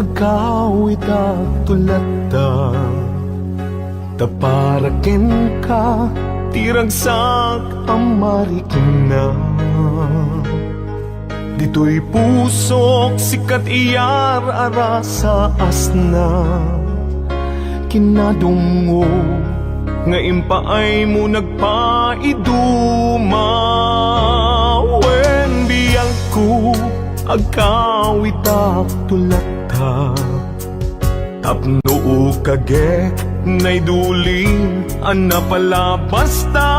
agawid at tulata. Taparaken ka, tiragsak ang marikina. Dito'y pusok, sikat iyar ara sa asna. Kinadungo, nga impaay mo nagpaiduma. Wen biyang ko, agawid at tulata. Tapno kagek, nay duling, ana pala basta.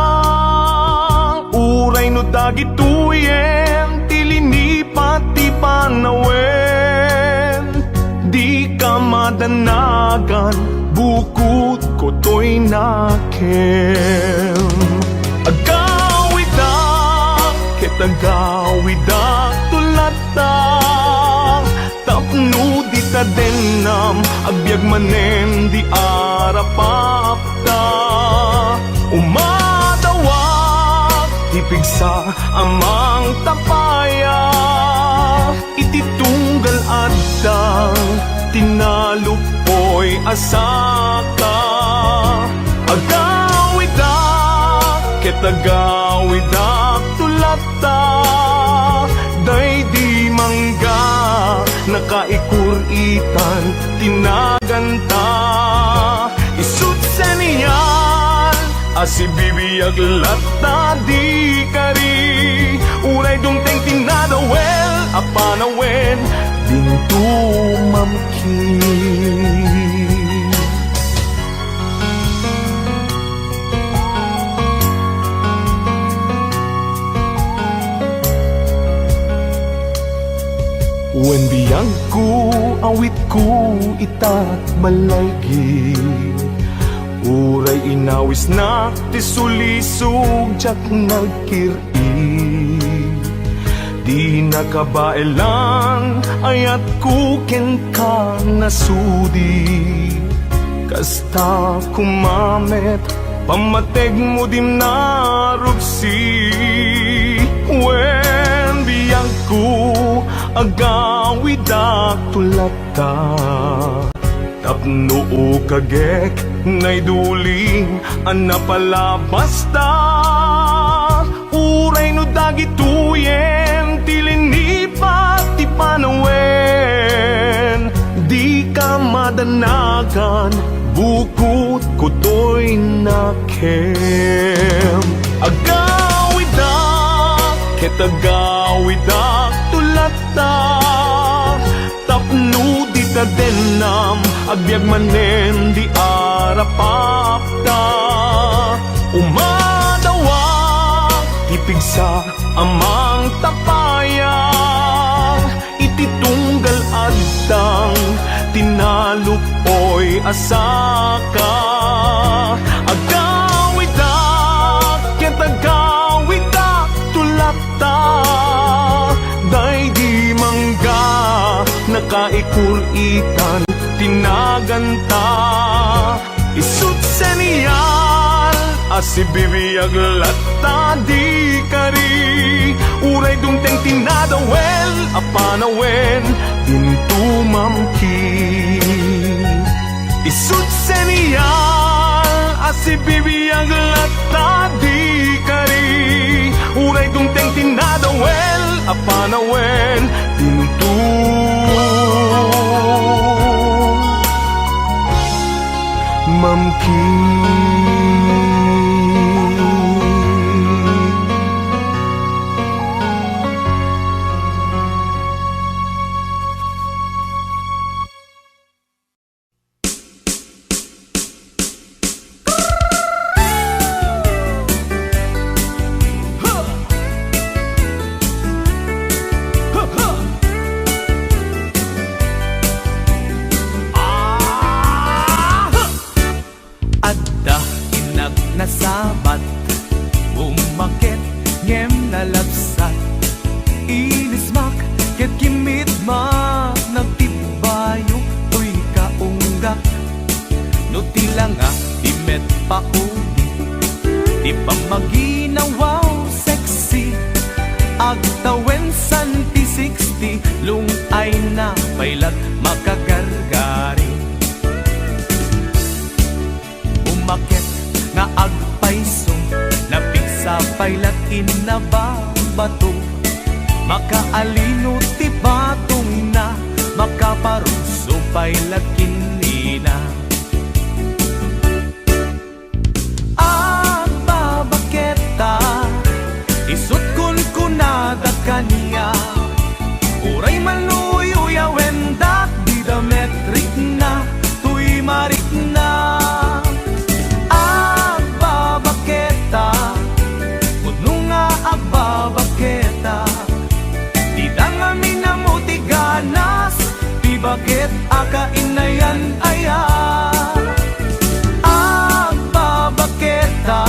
Uray no dagituyen, tilini pati panawen. Di ka madanagan, bukod ko to'y nakem. Agawid ak, kitagawid ak tulata. Tapno di ta denam, agbyag manen di arapapta. Umadawak, ipigsa amang tapaya. Ititunggal adang, tinalupoy asaka. Agawid ak, kitagawid ak tulata. Day di mangga, nakaikuritan, tinaganta. Isut sa niyan, asibibiyag lata di kari. Uray dungteng tinadawel, apanawen, dintu mamkin. Wen biyang ko, awit ko, itat malaygi. Uray inawis na, tisulisog, jak nagkiri. Di nakabaelan, ayat ko ken ka nasudi. Kasta kumamet, pamateg mo dim narugsi. Wen biyang ko, agawid ak tulata. Tapno kagek, nay duling, ana pala basta. Uray no dagituyen, tilini pati panawen. Di ka madanagan, bukod ko to'y nakem. Agawid ak, kitagawid ak tulata. Tapno di ta denam, agbyag manen di arapapta. Umadawak, ipigsa amang tapaya. Ititunggal adang, tinalupoy asaka. Agawid ak, kitagawid ak tulata. Day di mangga, nakaikuritan, tinaganta. Isut sa niyal, asibibiyag lata di kari. Uray dungteng tinadawel, apanawen, dintu mamkin. Isut sa niyal, asibibiyag lata di kari. Uray dungteng tinadawel, apanawen, dintu mamkin. Nasabat, umakit, ngem nalabsat. Inismak, ket kimit mak, nagtibayo, uy kaunggak. No tilanga, di met paudi, di pa maginawaw sexy. Agtawen santi 60, lung ay na pailat makagal. pailat inababato, makaalino ti batong na, makaparuso pailat kinina. Babaketa, isut kun kunada kaniya, uray manuyo wendak di dametrik na, tuy marik na. Babaketa, kuno nga babaketa, di dangami na mutiganas, di bakit akainayan aya. Babaketa,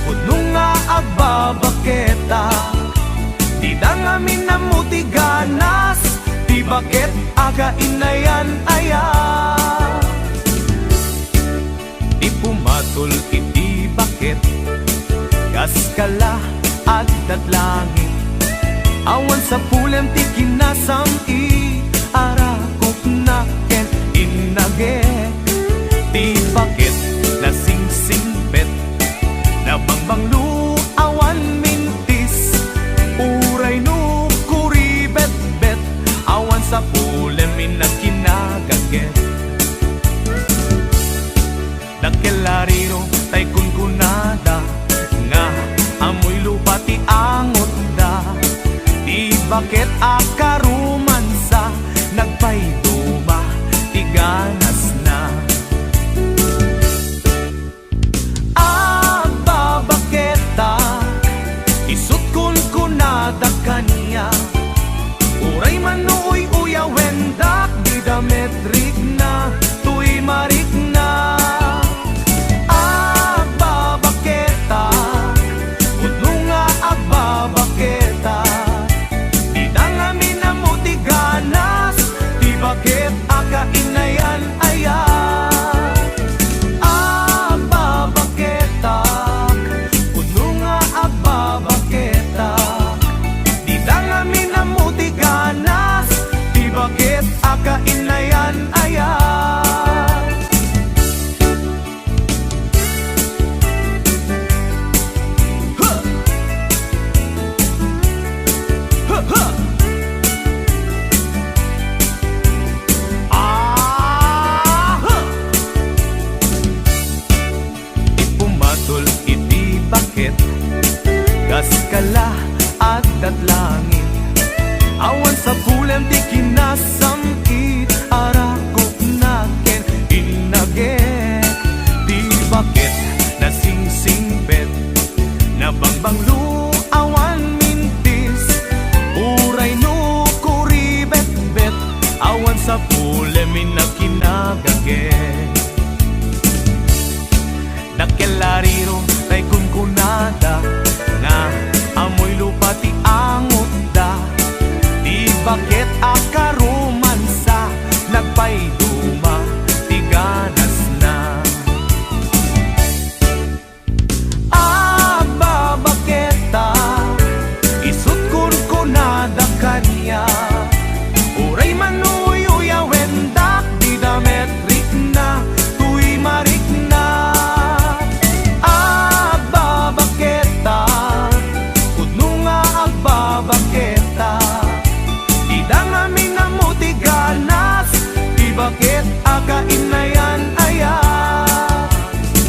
kuno nga babaketa, di dangami na mutiganas, di bakit akainayan aya. Di pumatol iti bakit, kaskala agdat langit, awan sa pulem ti kinasam i arakop na ken inage. Ti bakit na sing-singbet, na bangbanglu awan mintis, uray no kuribet-bet, awan sa pulem inakinagaget. Dakelarino tay kunkunada, nga amoy lupa ti angot da, di bakit akarumansa, nagpayduma ti ganas na. Babaketa, isut kun kunada kaniya, uray manuoy uyawendak, di dametrik na, tuy marik na. Babaketa, kuno nga babaketa, di dangami na mutiganas, di bakit akainayan aya. Babaketa, kuno nga babaketa, di dangami na mutiganas, di bakit akainayan aya. Ipumatol iti bakit, kaskala agdat langit, awan sa pulem ti kinasam it arakop na ken inaget. Di bakit na sing-singbet, na bangbanglu awan mintis, uray no kuribet-bet, awan sa pulem inakinagaget. Dakelariro tay kunkunada, nga amoy lupa ti angot da, di bakit akarumansa, nagpayduma ti ganas na. Babaketa, isut kun kunada kaniya, uray manuy uyawendak, di dametrik na, tuy marik na. Babaketa, kuno nga babaketa, di dangami na mutiganas, di bakit akainayan aya.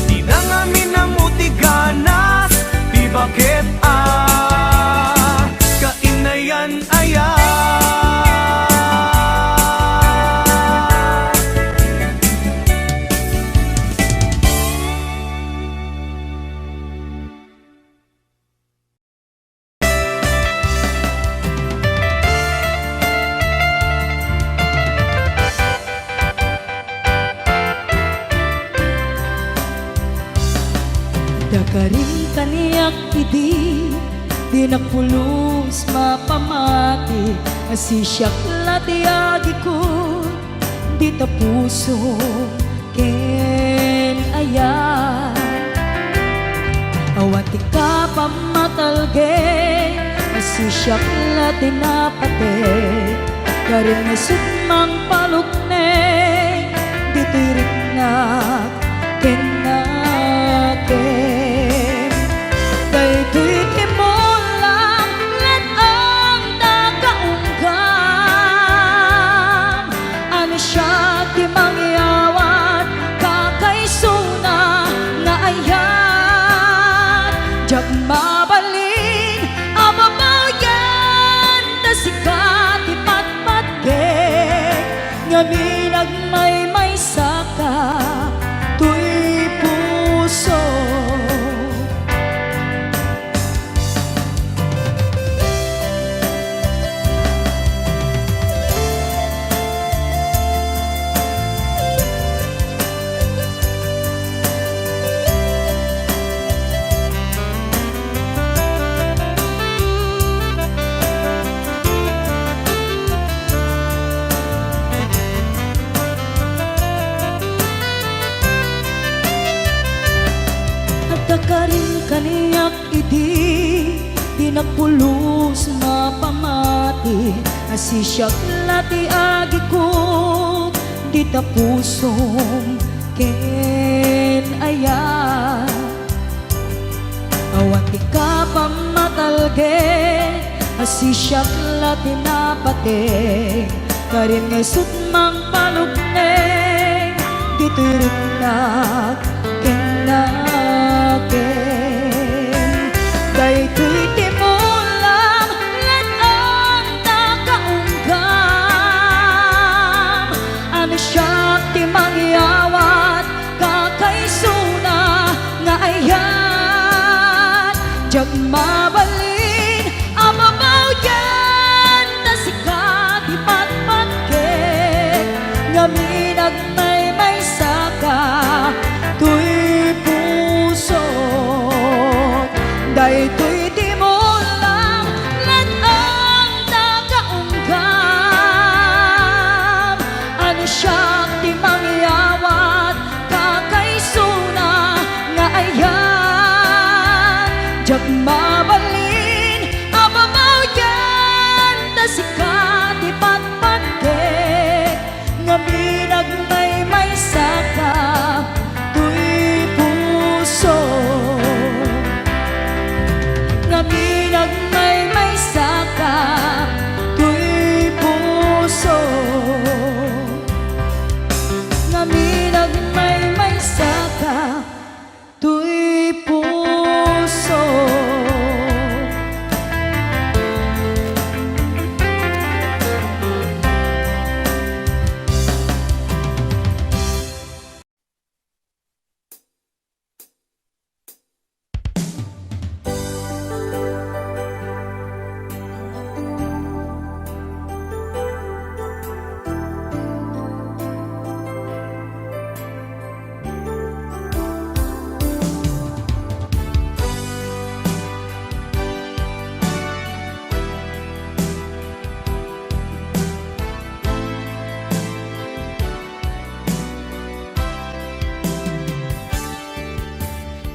Di dangami na mutiganas, di bakit akainayan aya. Dakarin kaniyak idi, di nagpulos mapamati, asisyak latiagi ko, di tapuso ken aya. Awan ti ka pamatalge, asisyak latinapate, karin nga sutmang palukne, di tirik na ken natin. Kay karin kaniyak iti di nagpulos mapamati asisyak lati agi ko di tapusom ken aya awan ti ka pamatalge asisyak lati napate karin ngesut mang palukne ditirik na kenaken daytoy ti mulam lan ang nakaunggam ano siya ti mangyawat kakaisuna nga ayan jag mabalin amabaw yan na sikat di patpatket ngaminag may saka tuy puso daytoy di mo lang lan ang nakaunggam ano siya ti mangyawat kakaisuna nga ayan jag mabalin amabaw yan na sikat di patpatket ngaminag may saka tuy puso ngaminag may saka tuy puso ngaminag may saka tuy puso.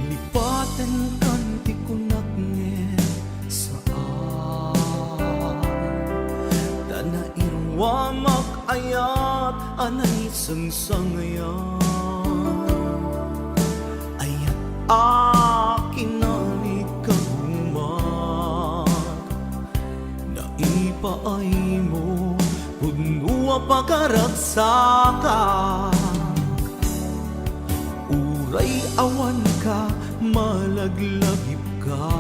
Lipatan kan ti kunak nge saan Tana irwa makayat anay sangsangayan Ayat akin na ni kagumat Naipaay mo punua pagkaragsakan Uray awan ka, malaglagip ka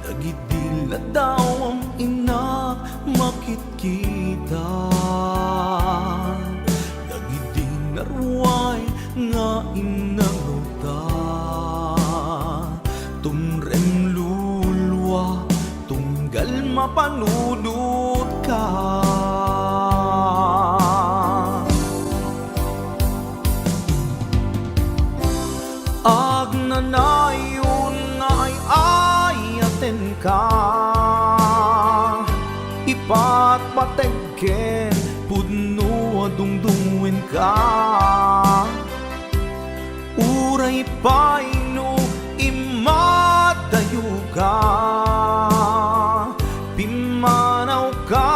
Nagidila daw ang ina, makit kita Nagidinarway nga inaruta Tumrem lulwa, tunggal mapanudot ka Agnanayon nga ay ayaten ka Ipat pategken pudno adungdungwen ka Uray paino imadayo ka Pimanaw ka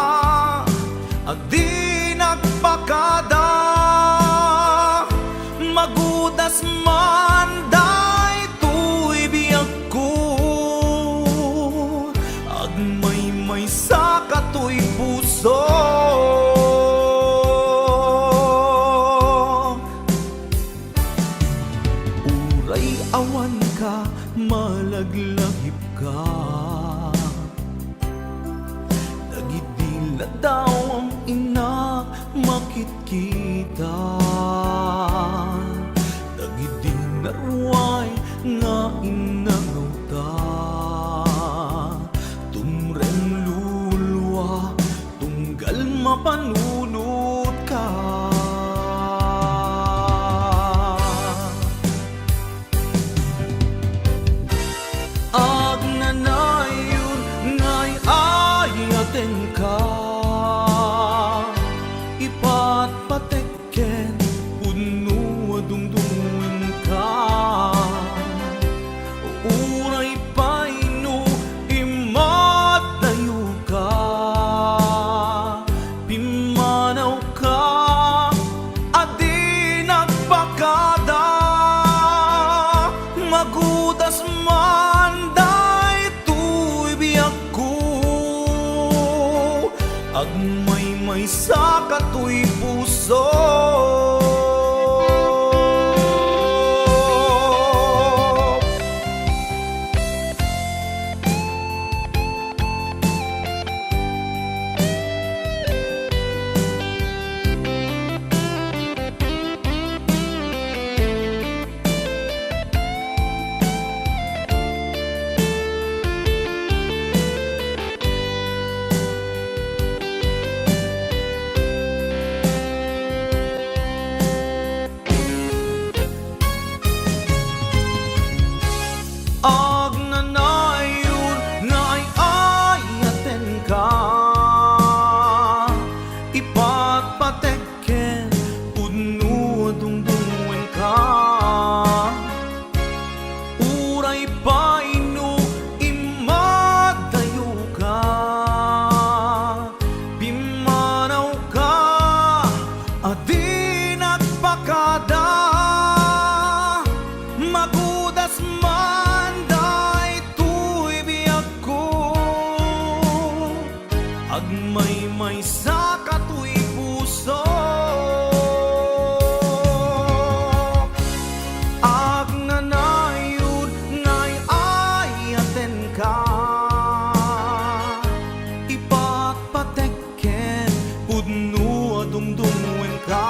adi nagpakada Magudas man daytoy biyag ko Agmay sa katoy puso Uray awan ka, malaglagip ka Nagidila daw ang ina, makit kita Nagidinarway nga inangawta Tumrem lulwa, tunggal mapanunot ka Agnanayon nga'y ayaten ka Ipat patekken may sa katoy puso. Ag nanayon nga ay ayaten ka, ipatpatekken pudno dungdungen ka. Uray paino imadayo ka, pimanaw ka, adi nagpakada. Magudas man day tuy biyag ko, agmay sa katoy puso. Ag nanayon ngay ayaten ka, ipatpatekken pudno dungdungen ka.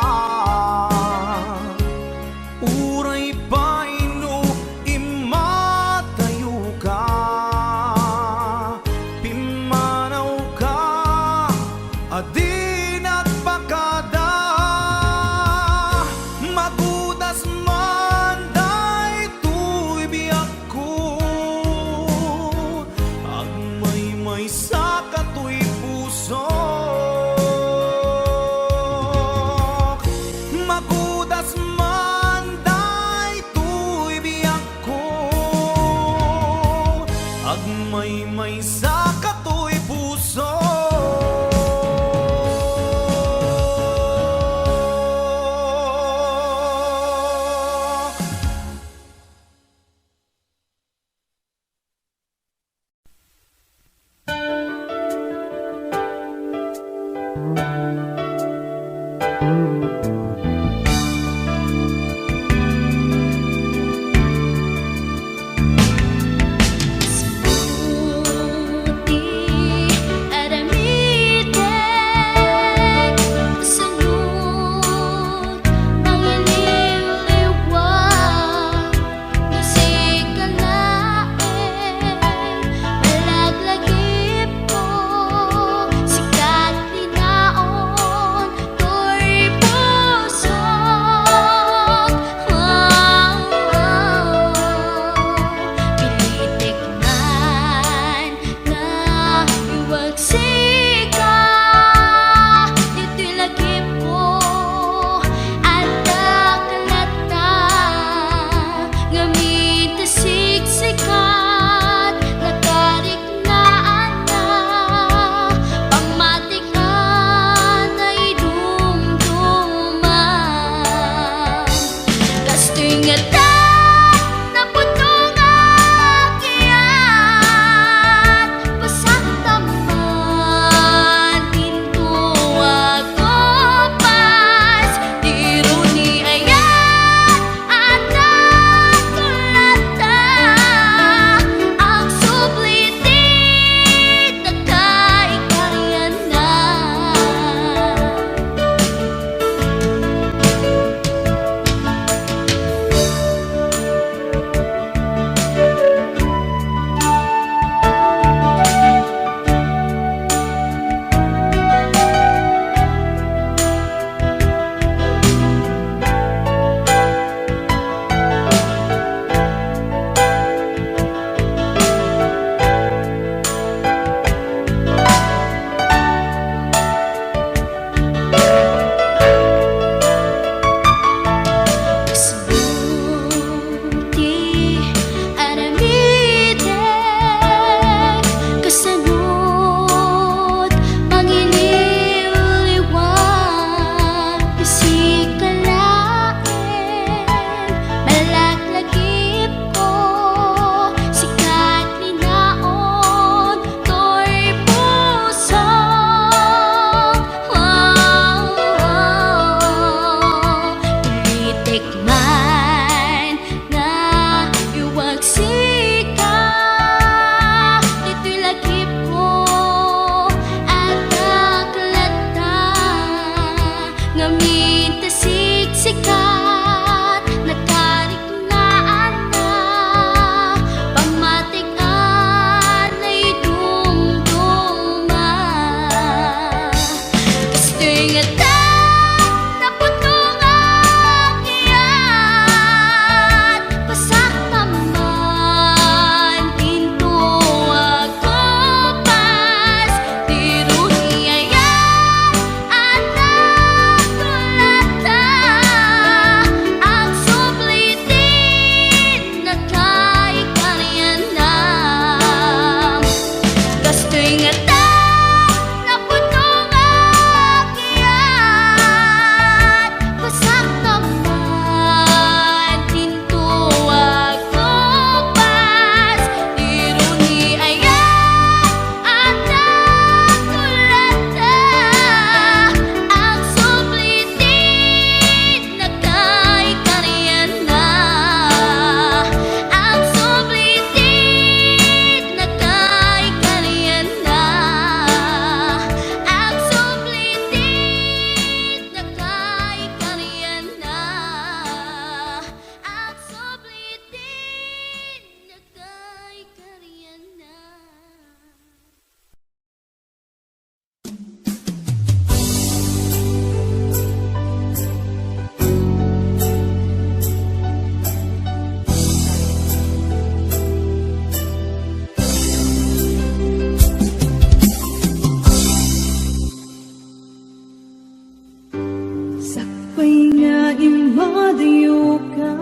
madayo ka.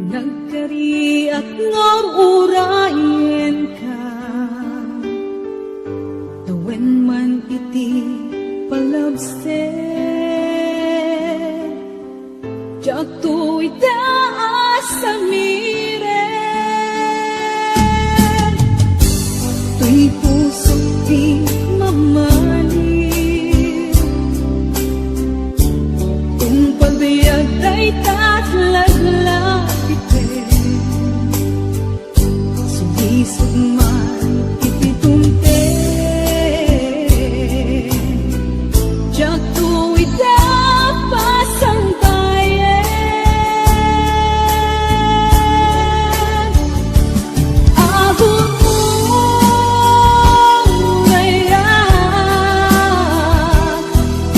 Nagkari at ngaraurayin ka. Tawen man iti palabser, jak tu itaas sa miren. Tuy puso di mamalim, kung pagbayag ay tatlaglapitin, sumisog man ititunte, jak tu itapas ang bayan. Abot mo ngayon,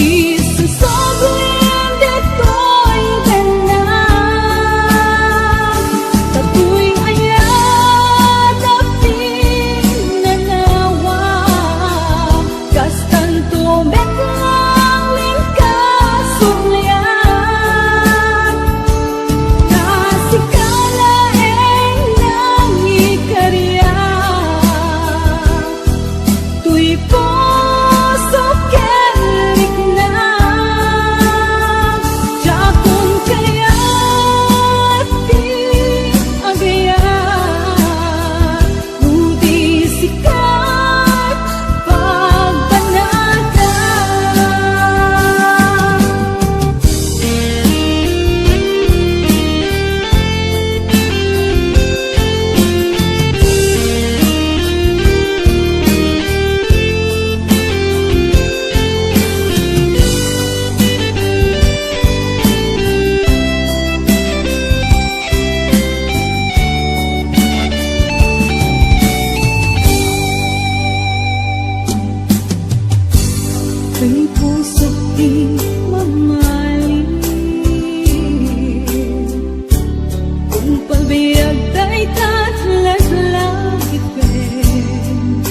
isusobrin dito'y ganang. Tato'y ayat at pinanawa, kastan tumeklang lingkasulyan. Nasikalaeng ng ikarya, tuy puso kerik na. Jakun kaya't di agayan, nudi sikat pagbanata. Kay puso't di mamalim, kung pagbayag ta'y tatlaglagitin,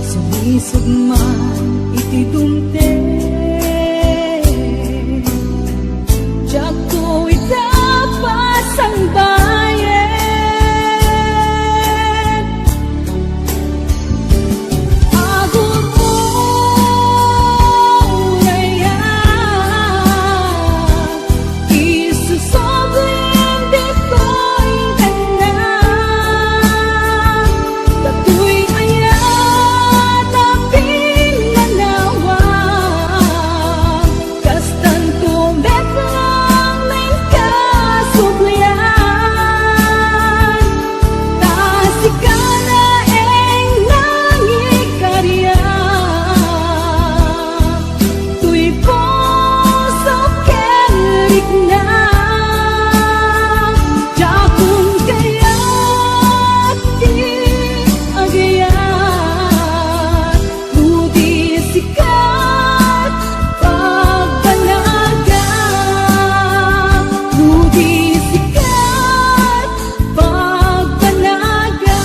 sumisog man itidumte, jak ko'y tapas ang bayan. Abot mo ngayon, isusobrin dito'y ganang. Tato'y ayat na pinanawa, kastan tumeklang lingkasulyan. Nasikalaeng ng ikarya, tuy puso kerik na. Jakun kaya't di agayan, nudi sikat pagbanaga, nudi sikat pagbanaga.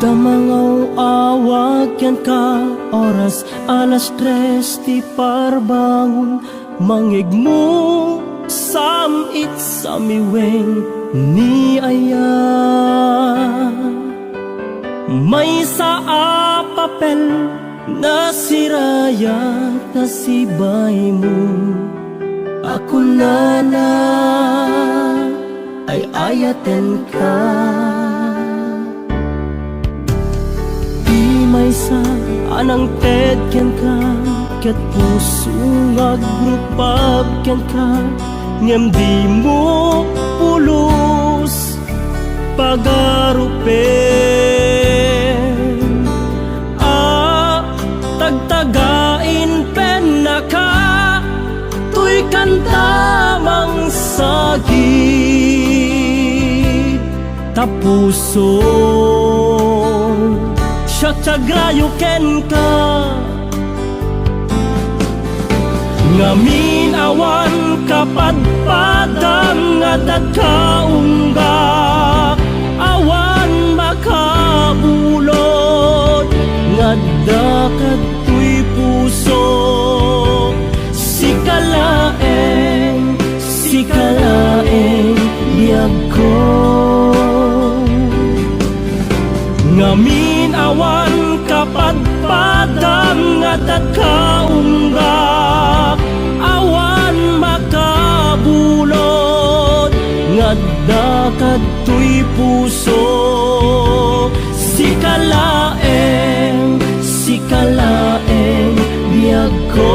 Damangaw awag yan ka oras alas 3 ti parbangon mangigmo samit sa miweng ni aya may sa papel na sirayat na sibay mo ako na ay ayaten ka. May sa anang ted ken ka ket puso nga agrupag ken ka ngem di mo pulos pagarupen tagtagain pen na ka tuy kantamang sagit tapuso siya tiagrayo ken ka ngamin awan kapadpadang at kaunggak awan makabulod ngadda katoy puso sikalaeng biyag ko ngamin awan kapadpadang at kaunggak awan makabulod ngadda katoy puso sikalaeng biyag ko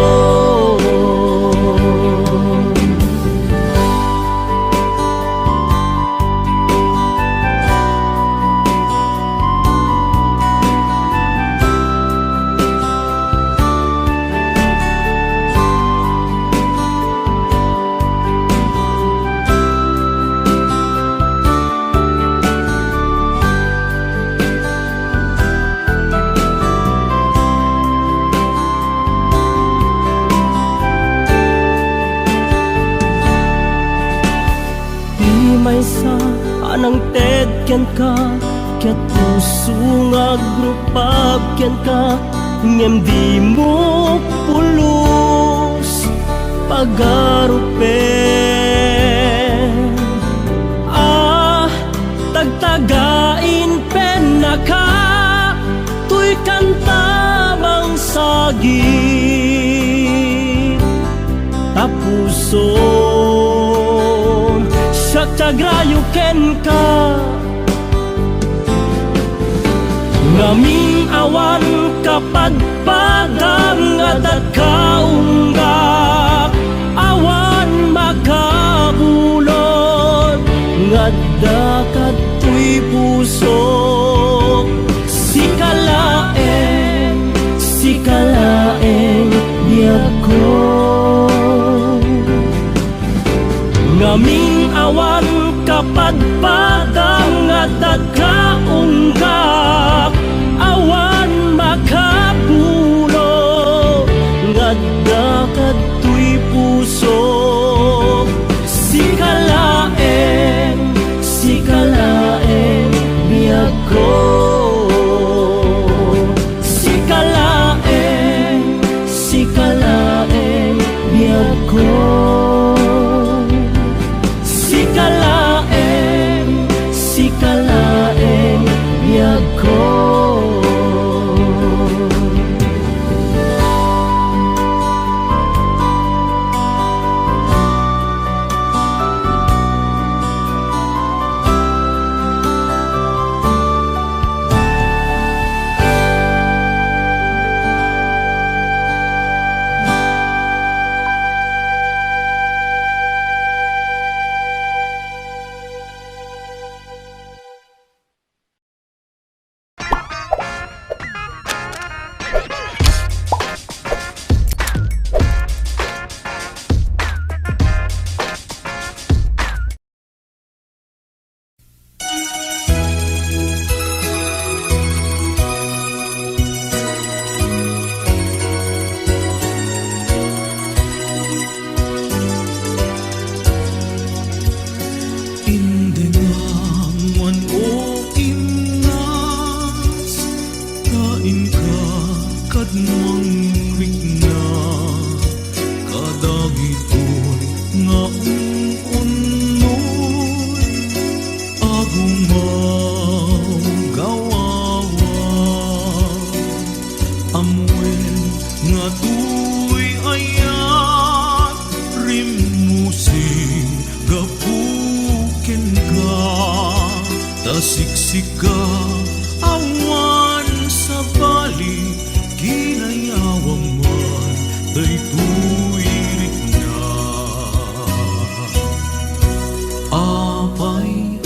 maysa anang ted ken ka ket puso nga agrupag ken ka ngem di mo pulos pagarupen tagtagain pen na ka tuy kantamang sagit tapuso siya tiagrayo ken ka ngamin awan kapadpadang at kaunggak awan makabulod ngadda katoy puso sikalaeng biyag ko ngamin awan kapadpadang at kaunggak awan makabulod ngadda katoy puso sikalaeng biyag ko sikalaeng biyag ko sikalaeng biyag ko Siksika awan sa bali, kinayawang man day tuwirit na. Apay,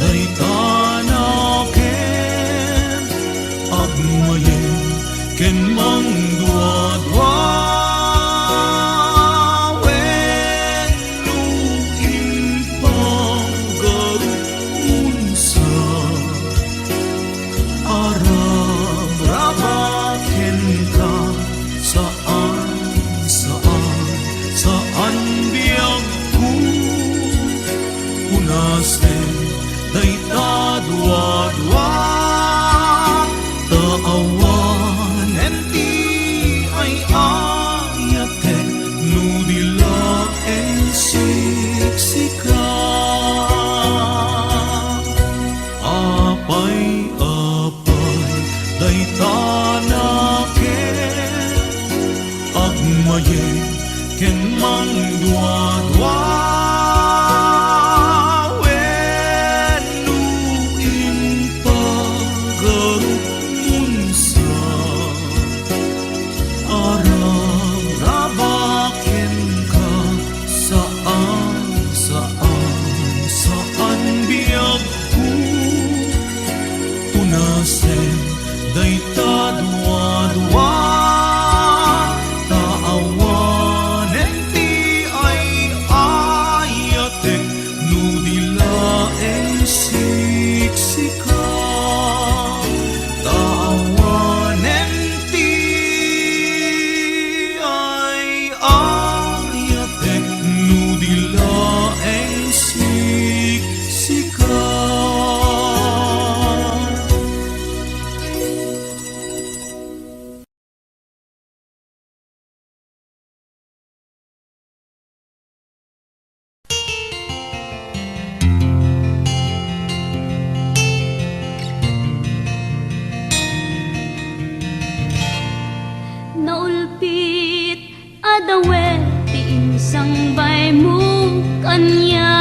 day tanaken, agmayen, ken mang duwa-duwa. Day tadwa-dwa taawan enti ay ayate nudila en siksika. Apay day tanaken agmaye ken mang dua-dua. Day tadwa-dwa taawan enti ay ayate nudila en siksika. Taawan enti ay ayate nudila en siksika. Naulpit adawe ti insang bay mo kanya.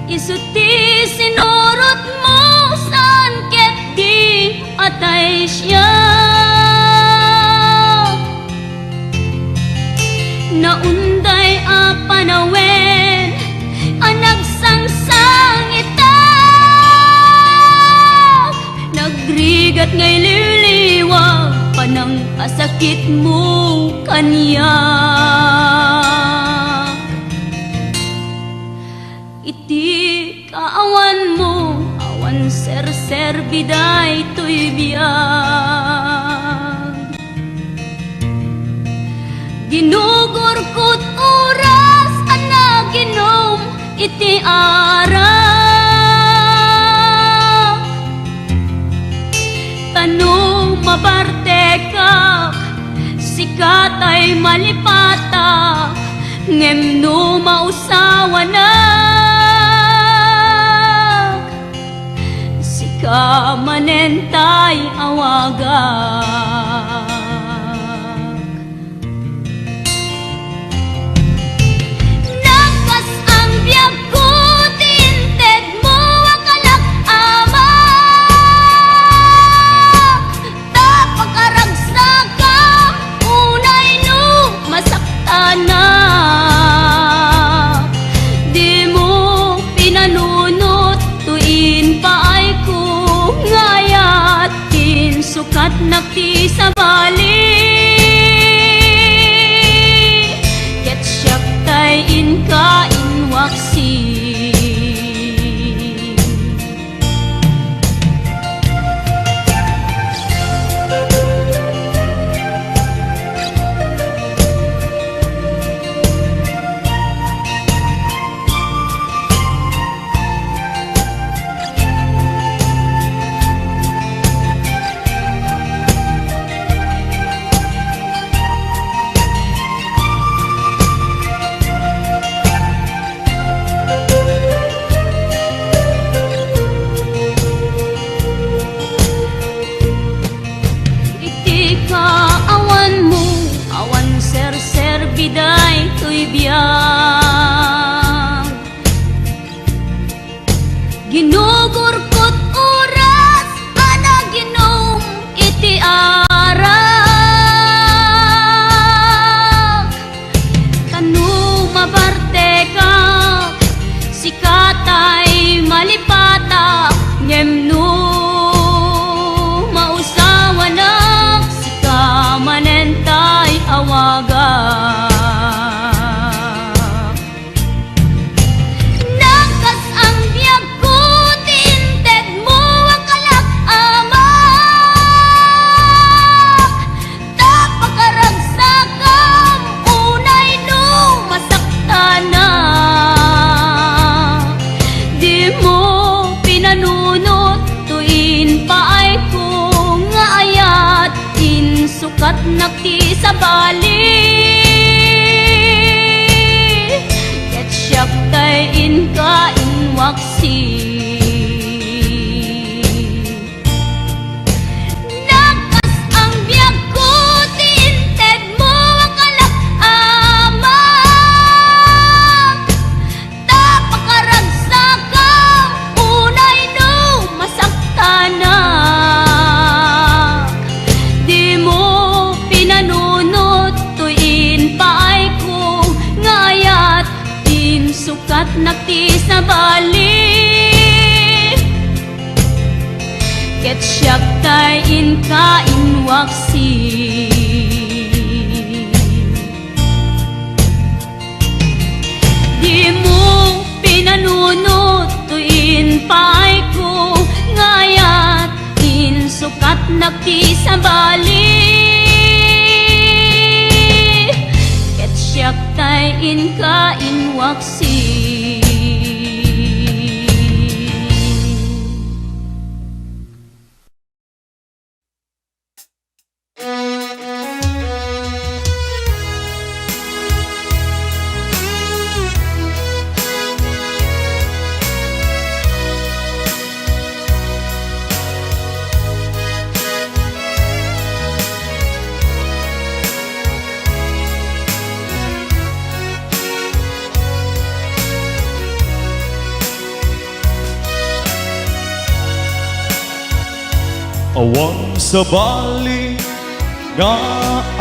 Isuti sinurot mo saan ket di atay siya. Naunday a panawen anagsangsang nagrigat ngay liliwag panang asakit mo kanya. Iti kaawan mo awan ser biday to'y biyag. Ginugur ko't oras anaginom iti arak. Tanong mabarte ka, sikat ay malipata, ngem no mausawa na. Sika manentay awagak. Nakas ang biyag ko, tinted mo akalak ama. Masaktan na di mo pinanunot tuin pa ay kungayat pinsukat na ti sa bali ket siyak tay inka inwaksi. Biday to'y biyag. Ginugur ko't oras anaginom sukat nakti sa bali. Ket siyak tay inka inwaksi. Nakas ang biyag ko tinted mo ang kalak-ama. Tapakaragsak ka unay no masaktanak. Di mo pinanunot tuin paay ko ngayat din sukat nakti sa bali. Ket siyak tay inka inwaksi. Di mo pinanunot tuin paay ko ngayat din sukat nakti sa bali. Ket siyak tay inka inwaksi. Awang sa bali nga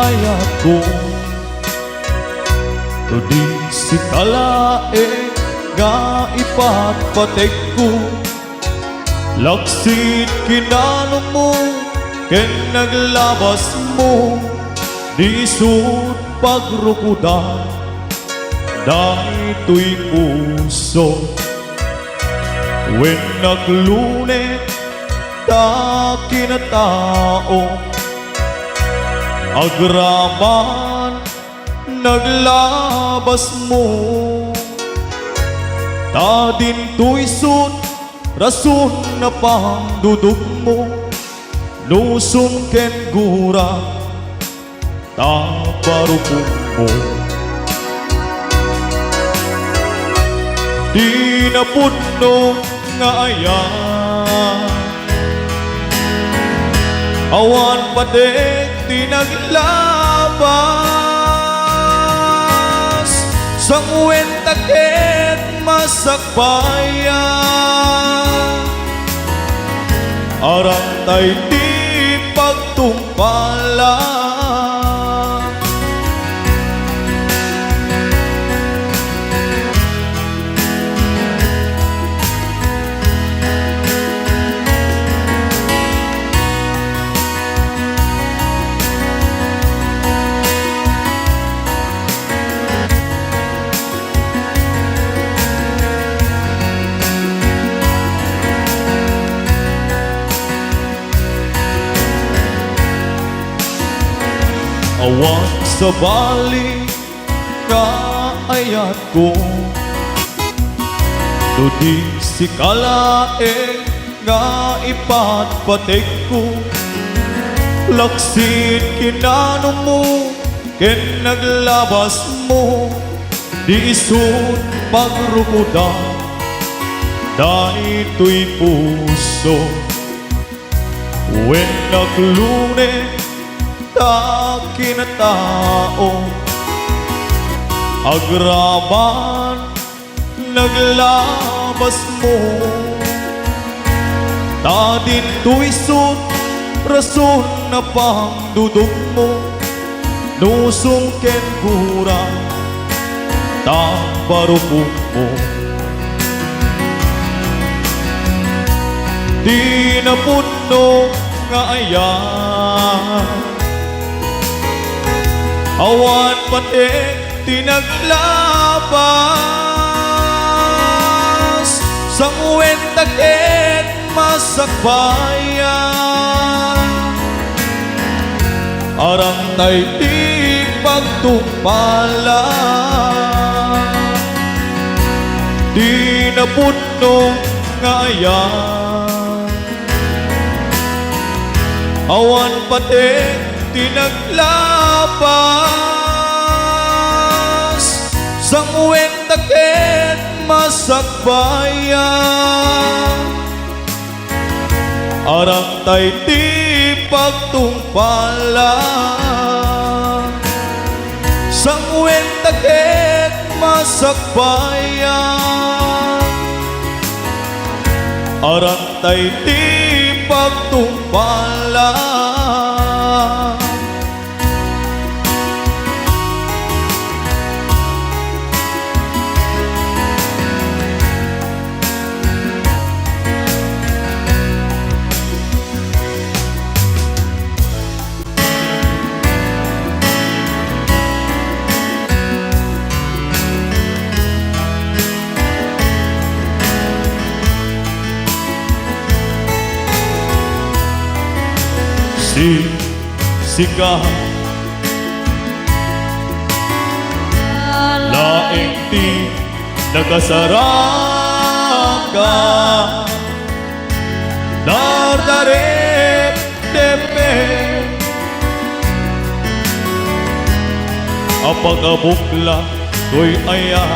ayat ko, to di si kalae nga ipatpatek ko. Laksit kinano mo ken naglabas mo, di sud pagrukudan dahito'y puso. When naglunet ta kinatao, agraman naglabas mo. Ta din to'y sud rason na pangdudog mo, nusong ken gura ta barupong mo. Di na punno nga ayan, awan patek di naglabas, sang uwenta ket masakbayan. Arang tay di pagtumpalan, awan sa bali kaayat ko, to di si kalae nga ipatpatek ko. Laksit kinano mo ken naglabas mo, di isud pagrukudan dahito'y puso. When naglunet ta kinatao, agraman naglabas mo. Ta din to'y sud rason na pangdudog mo, nusong ken gura ta barupong mo. Di na punno nga ayan, awan patek di naglabas, sang uwenta ket masakbayan. Arang tay di pagtumpalan, di na punno nga ayan, awan patek tinaglapas sang uwenta ket masakbayan arang tay ti pagtungpala sang uwenta ket masakbayan arang tay ti pagtungpala Sika laing ti nakasarang ka dardaret tepe apagabukla ko'y aya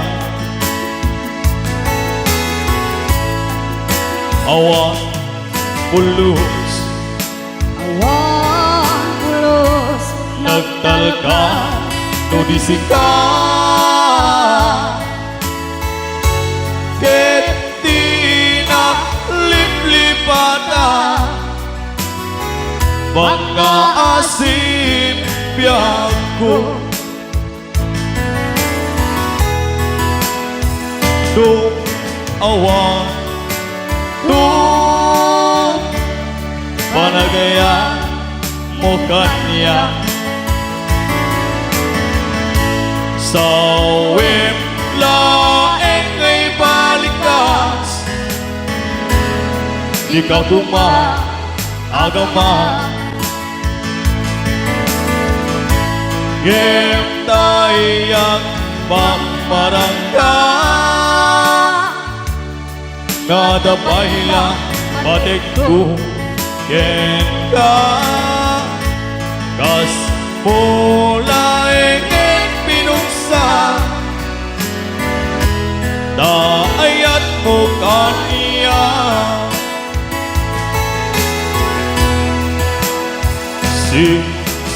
awan pulus nagtalka no disika ket tinagliplipata mga asin biyago tung awan tung panagaya mo kanya sawim laeng ay balikas di ka agama gem tayang pamarangka kadabay lang patik ko ken ka kas mulaeng daayat mo kaniya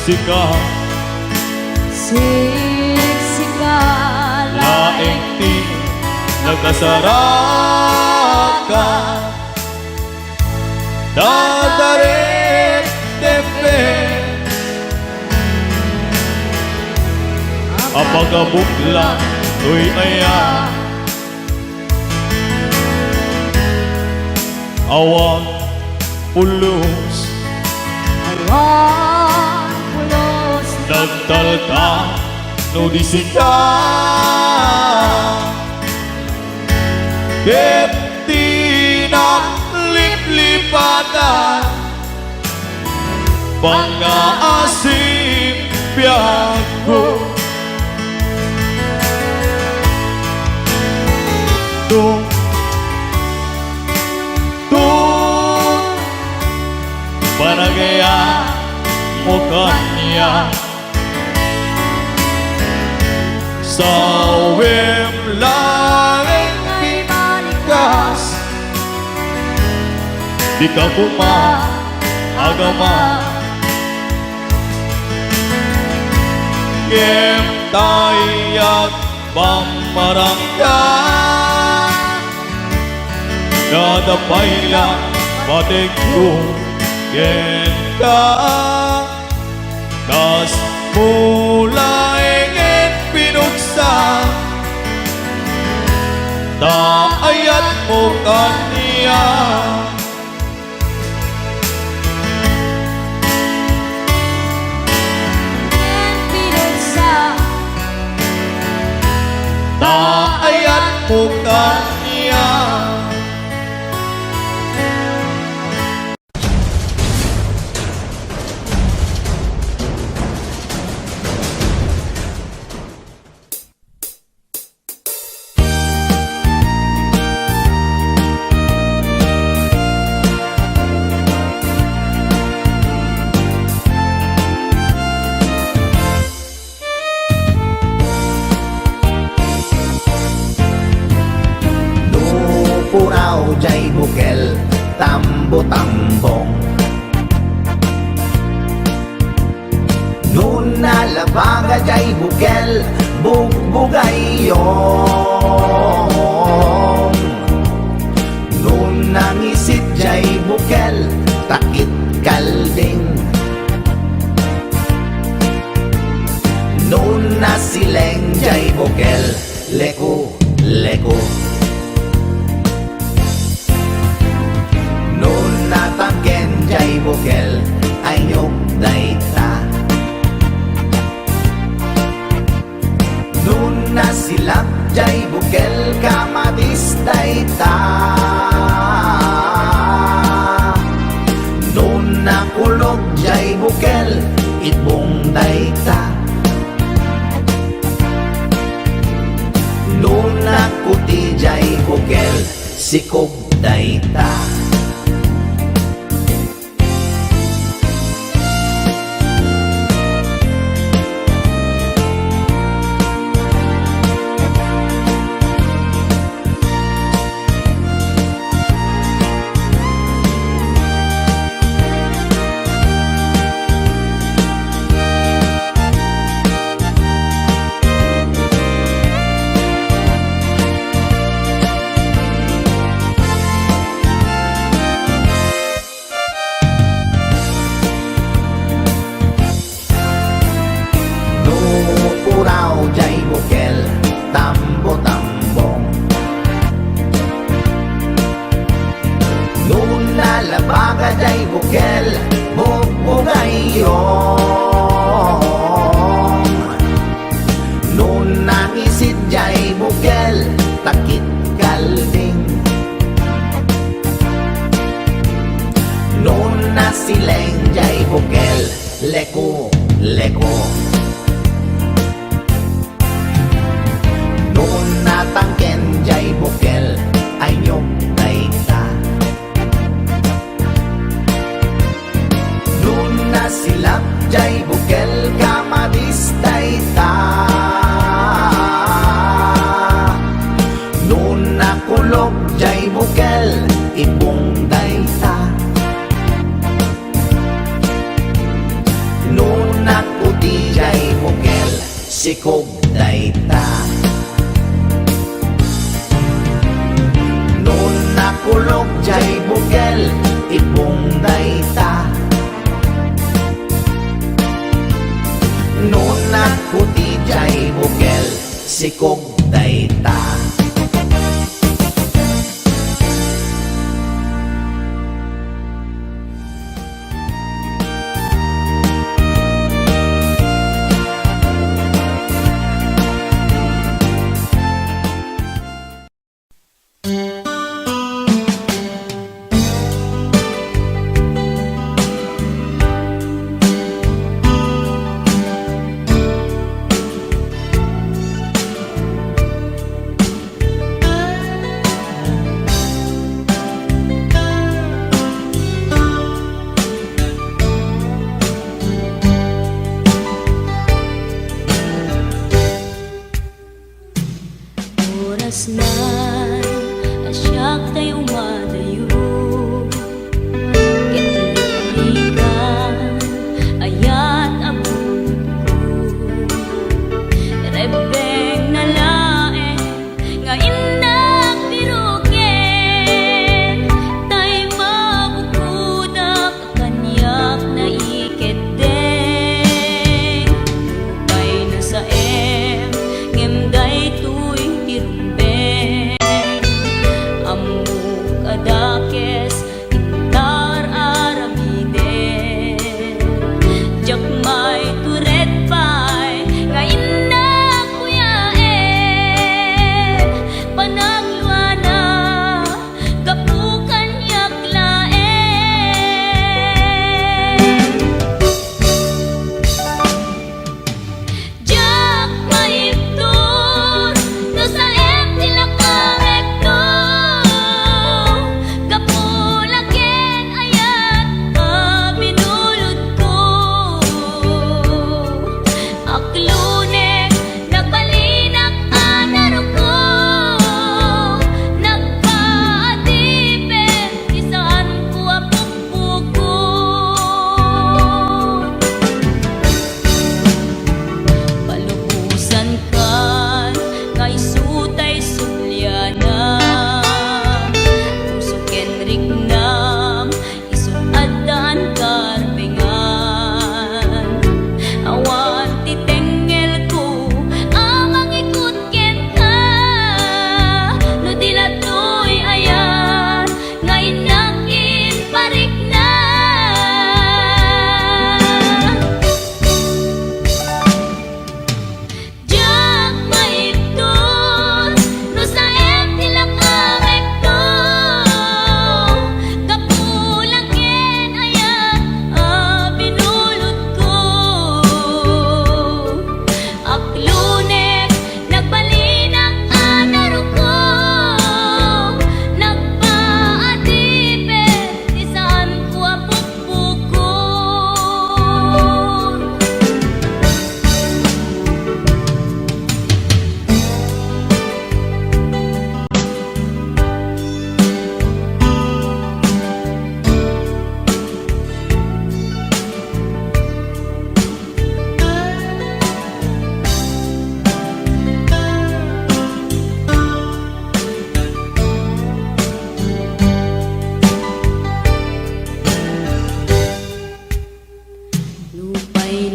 sika laing ti nagkasaraka dadaret tepe apagabukla to'y aya awan pulos nagtalka no disika ket tinagliplipatan mga asim biyago tung panagaya mo kanya sawim langit binikas di ka agama gem tayak pamarangka kadapay lang patik ko ken ka kas mulaeng pinuksa daayat mo kaniya daayat mo kaniya jay bukel tambo-tambong. Nuna labaga jay bukel bugbugayong. Nuna ngisit jay bukel takit kalding. Nuna sileng jay bukel leku-leku. Nuna tangken jay bukel ayok dayta. Nuna silap jay bukel kamatis dayta. Nuna kulog jay bukel itbong dayta. Nuna kuti jay bukel sikog dayta. Jay bukel tambo-tambong. Nuna labaga jay bukel bugbugayong. Nuna ngisit jay bukel takit kalding. Nuna sileng jay bukel leku-leku. Nuna tangken jay bukel ayok dayta. Nuna silap jay bukel kamatis dayta. Nuna kulog jay bukel ibong dayta. Nuna kuti jay bukel sikog dayta. Kulog jay bukel itbong dayta. Nuna kuti jay bukel sikog dayta. Oras na asyak tayo madayo. Ketilikan ayat abot ko. Rebeng na lae nga indak birugen. Tay mabukudak kanyak na iketeng. Lupay na sa ngem day tuy tirumben.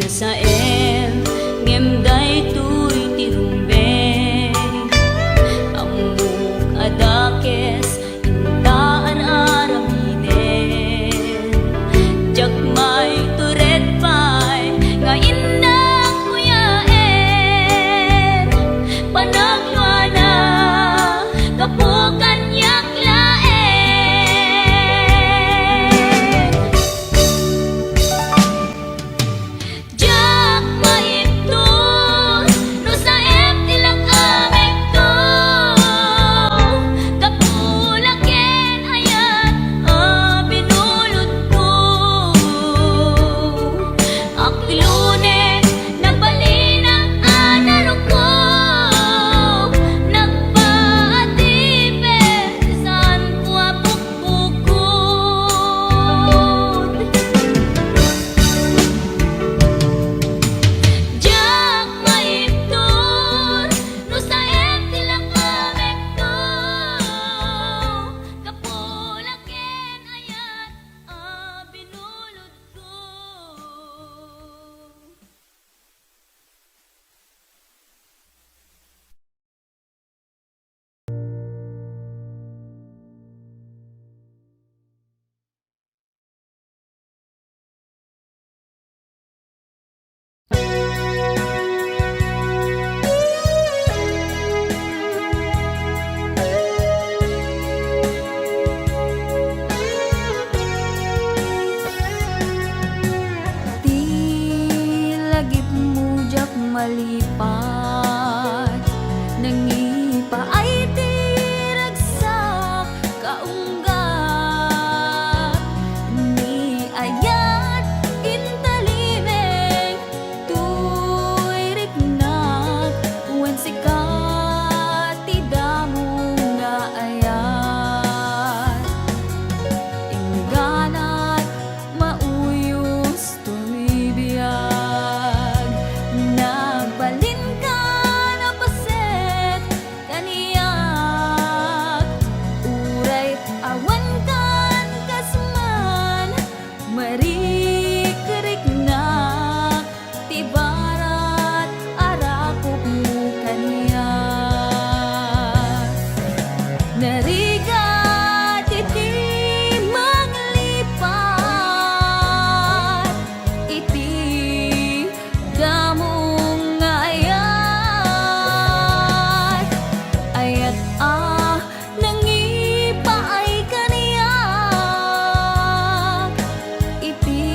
saem ngem day tuy tirumbe amuk adakes intaan aramiden jak may turet pay nga indang kuyaen panagluana kapukan yak laen jak maiptur no saem tilang amik to kapulaken ayat binulod ko aklune nagbalinang anarok ko nagpaatipe saan ko apukpukod jak maiptur no saem tilang amik to kapulaken ayat binulod ko. Di lagip mujak malipat nangipa ay tiragsak kaunggat ni ayat intalimeng tuirik nak wen sikat tidamo nga ayat ingganat mauyos tumibiyag nagbalin ka na paset kaniyak uray awan kan kasman marikerik nak tibarat arakop mo kaniyak narigat iti manglipat iti damong ayat ayat nangipa ay kaniyak iti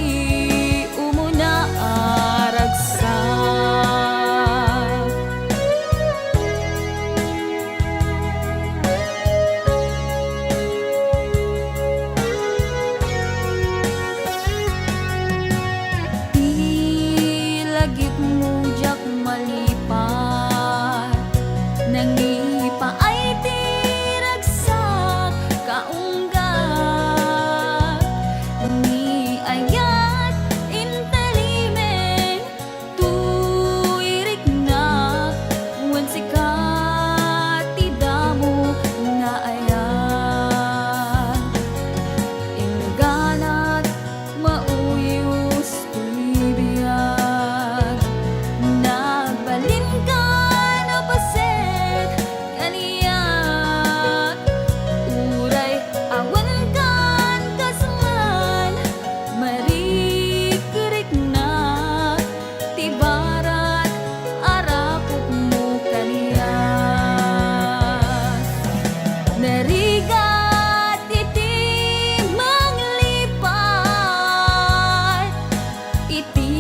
umuna aragsak di lagip mujak malipat nangipa ay tiragsak kaunggat ni ayat intalimeng tuirik nak wen sikat tidamo nga ayat ingganat mauyos tumibiyag nagbalin ka na paset kaniyak uray awan kan kasman marikerik na tibarat arakop mo kaniyak narigat iti manglipat iti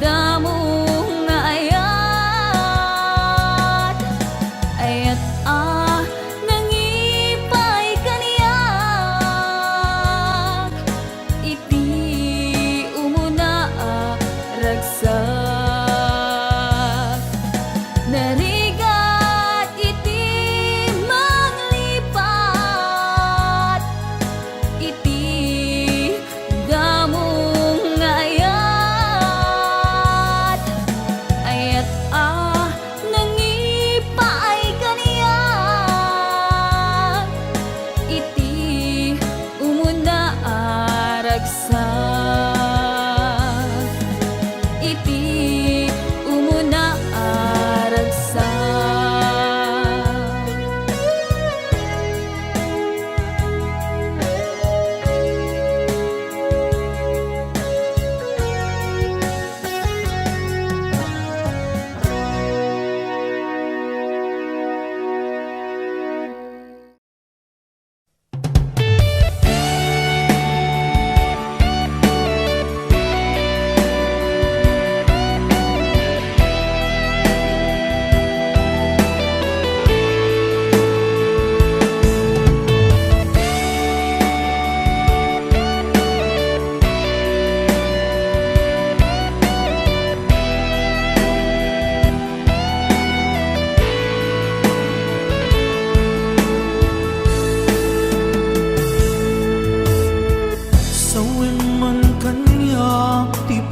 damong ayat ayat nangipay kaniyak iti umuna ragsak narigat iti manglipat iti damong ayat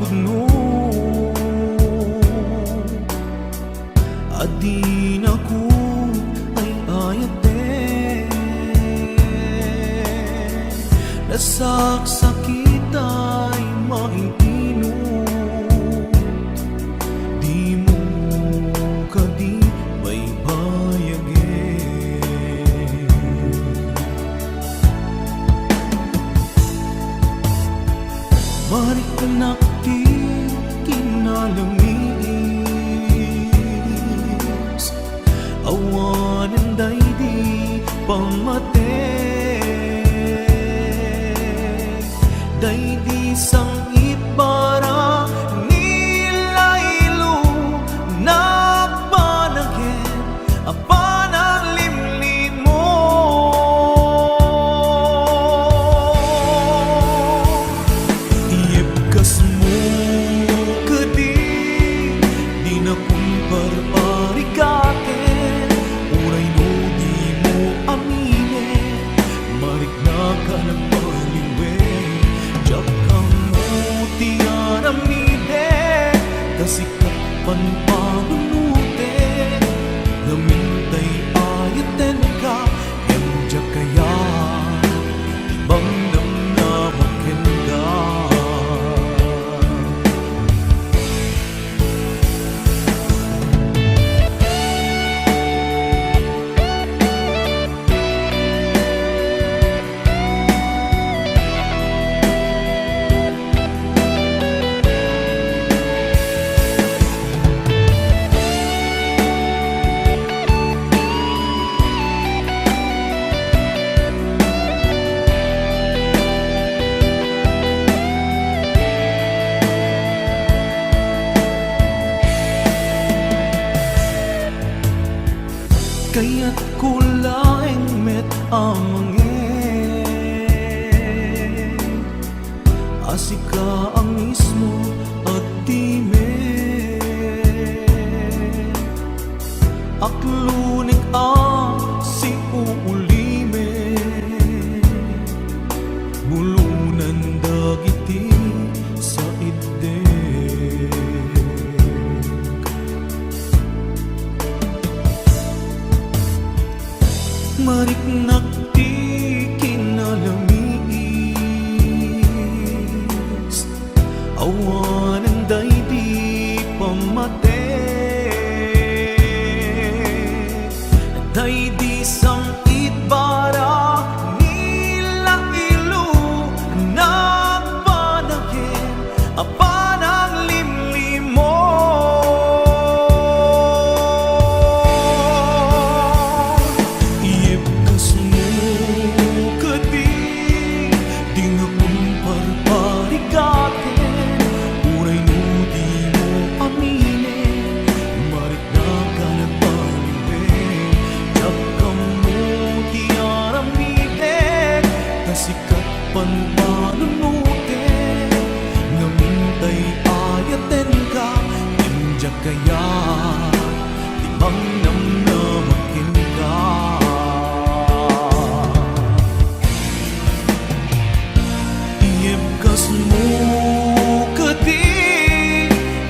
puno Adi na ko ay ayate Nasaksakit ay maintinot Di mo kadi may bayage Marik anak di kinalamis Awanan day di pamate Day di sangit para nilaylo Nagpanagin apanang limlim mo Iibkas mo kadi di na kumparparikatin Uray no di mo aminin Marik na ka nagpaliwe Diyak kang mo tiyaramide Kasikat panpanunute Namintay ayaten ka Yang diyak kaya Ibang namnamakin ka Kaya't kulaing met amangin Asika ang mismo at time Aklunik ang si uulime Bulunan dagiti sa ide Marik nakti kinalamis Awanan day di pamate Day di sangit para nilailo Nagpanagin apanang limlim mo Iibkas mo kadi di nga kumparparikatin Uray no di mo aminin Marik na ka nagpaliwin Diyak kang mo tiyaramiden Kasikat panpanunute Namintay ayaten ka Indyak kaya Timang namnamakin ka Iibkas mo kadi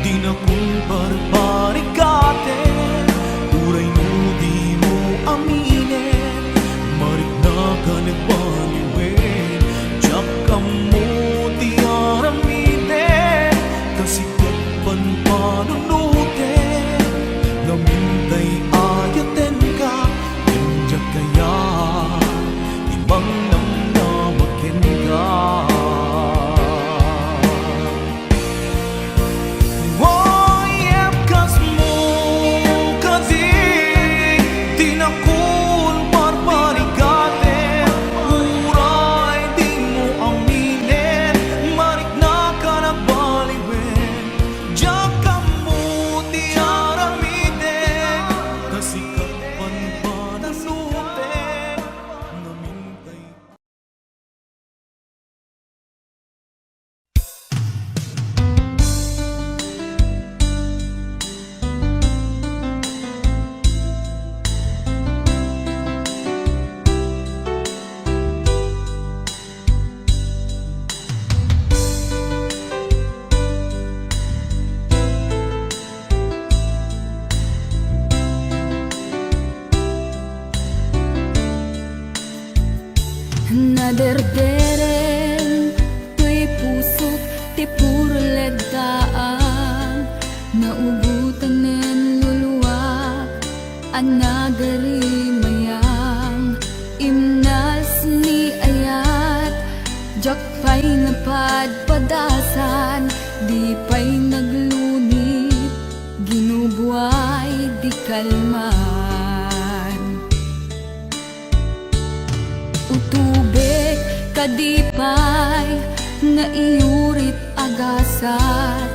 di na kumparparikatin Uray no di mo aminin Marik na ka nagpaliwin Diyak kang mo tiyaramiden Kasikat panpanunute Namintay ayaten ka Indyak kaya Ibang namnamakin ka Iibkas mo kadi di na kumparparikatin Uray di mo aminin Marik na ka nagbaliwin Diyak kang mo Naderderen tuy pusok ti puro ledaan, naubutan nen luluwa anagari mayang imnas ni ayat jak pa'y napadpadasan, di pa'y naglunit ginubuay di kalman. Utubek kadipay na iyurit agasat,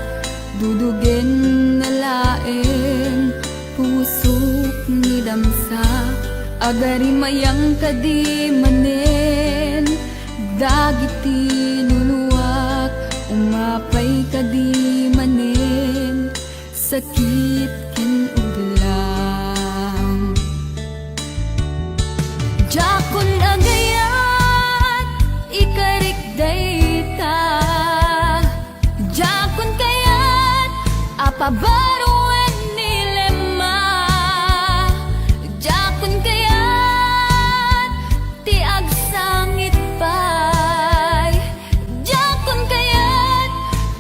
dudugen na laeng pusok ni damsa, agari mayang kadi manen dagiti nuluwak, umapay kadi manen sakit ken uglang. Jakon agayat ikarik dayta, jakon kayat apabaruan nilema, jakon kayat ti agsangit pay, jakon kayat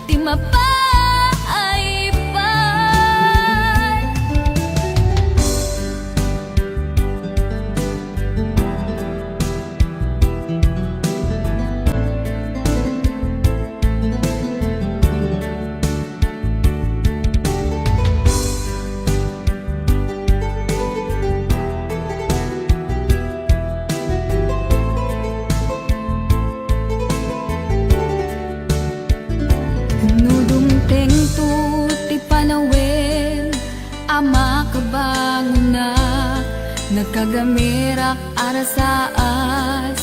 ti mapay pay. Nudumteng tu ti panawen, ama kabangunak, nagkagamirak arasaas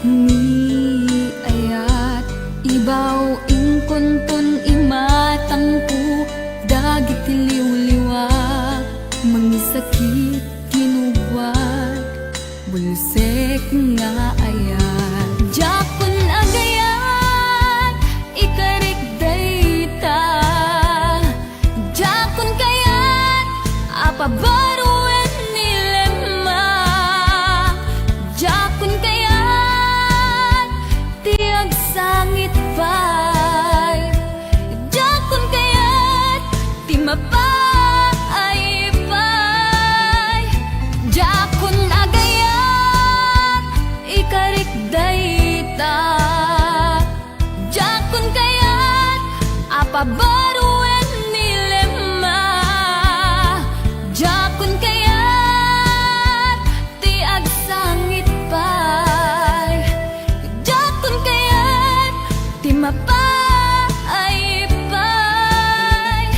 ni ayat, ibaw ingkuntun imatangku dagiti liwliwak, mangisakit kinubwat bulsek nga ayat. Jakon agayat ikarik dayta, jakon kayat apabaruan nilema, jakon kayat ti agsangit pay, jakon kayat ti mapay pay. Jakon agayat ikarik dayta, jakon kayat apabaruan nilema, jakon kayat ti agsangit pay, jakon kayat ti mapay pay.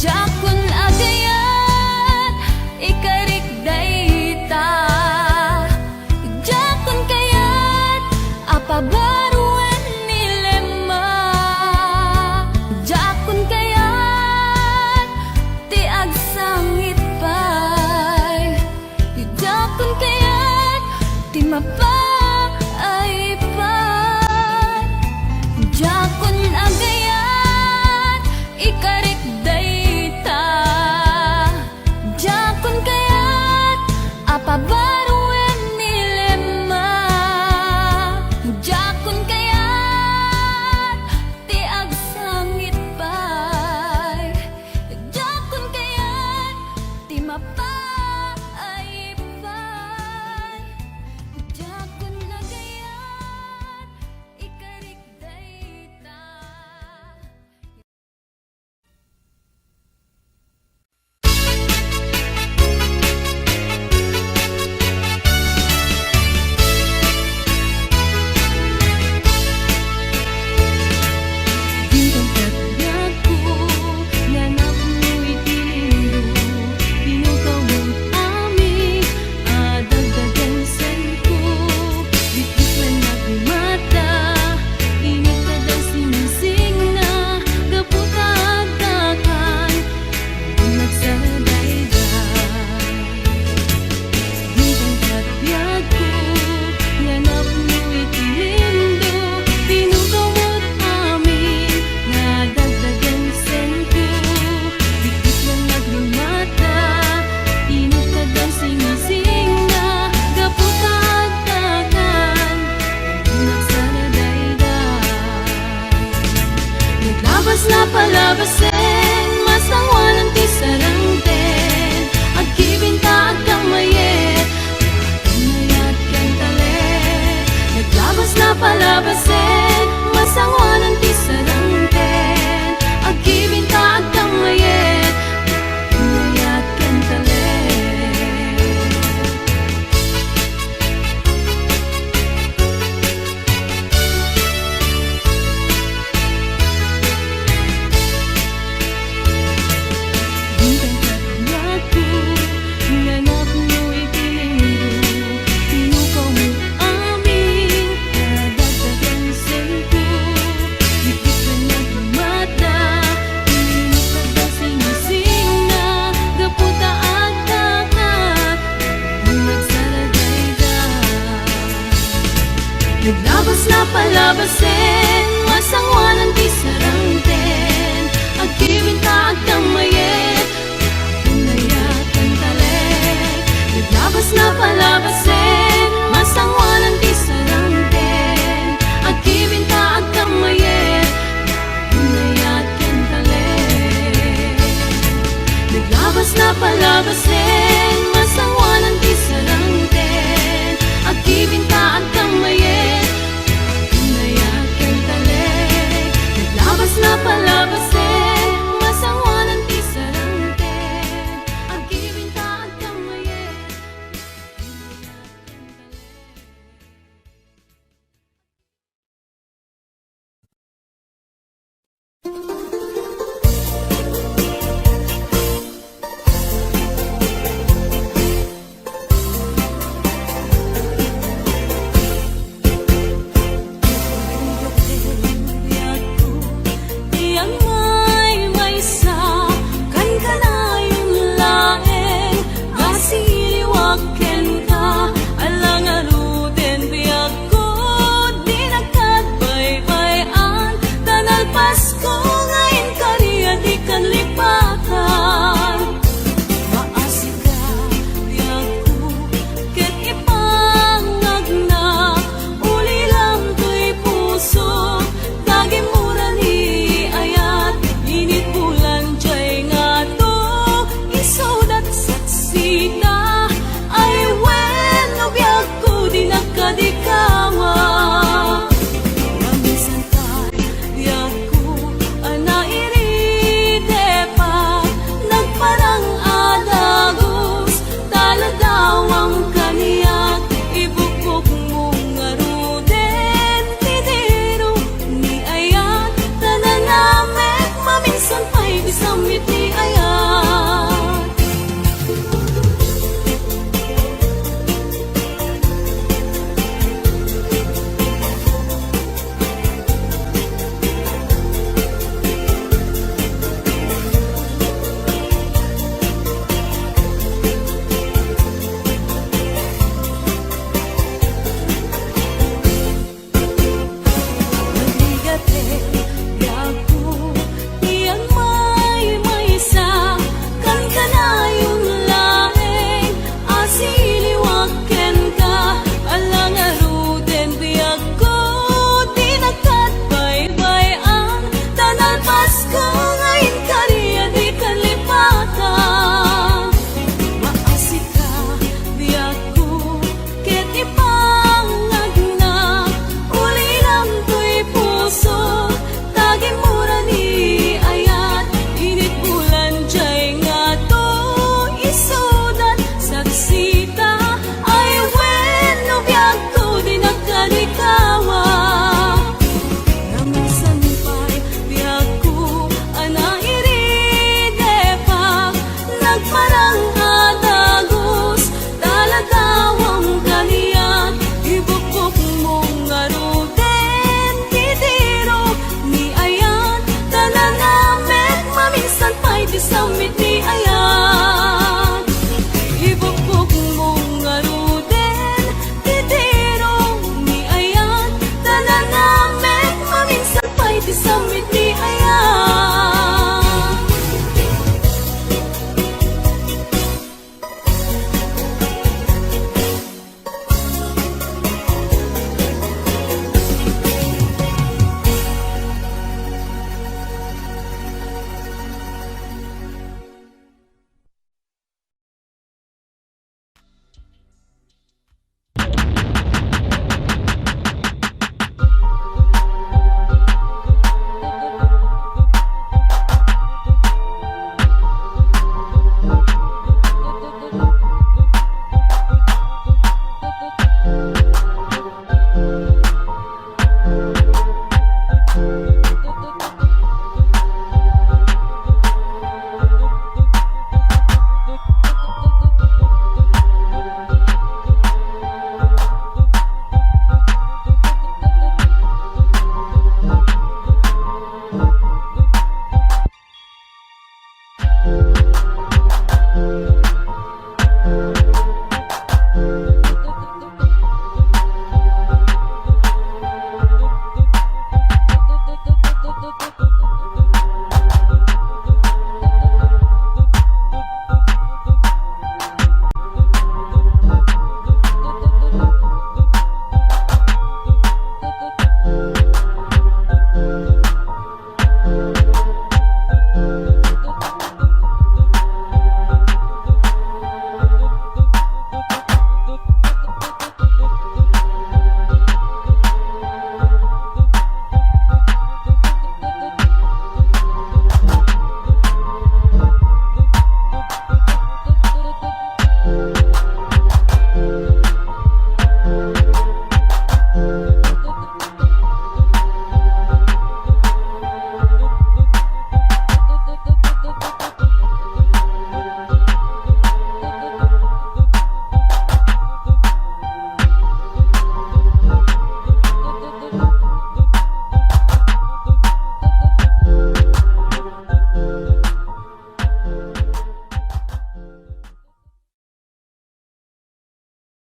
Jakon agayat ikarik dayta, jakon kayat apabaruan nilema, jakon palabasin Masangwanan ti sarangten Agkibinta agkang mayet Mayat ken talet Naglabas na palabasin Masangwanan ti sarangten Agkibinta agkang mayet Mayat ken talet Naglabas na palabasin Masangwanan ti sarangten Agkibinta agkang mayet Nayakan talet Naglabas na palabasin Masangwanan ti sarangten Agkibinta agkang mayet Nayakan talet Naglabas na palabasin Masangwanan ti sarangten Agkibinta agkang mayet Nayakan talet Naglabas na palabasin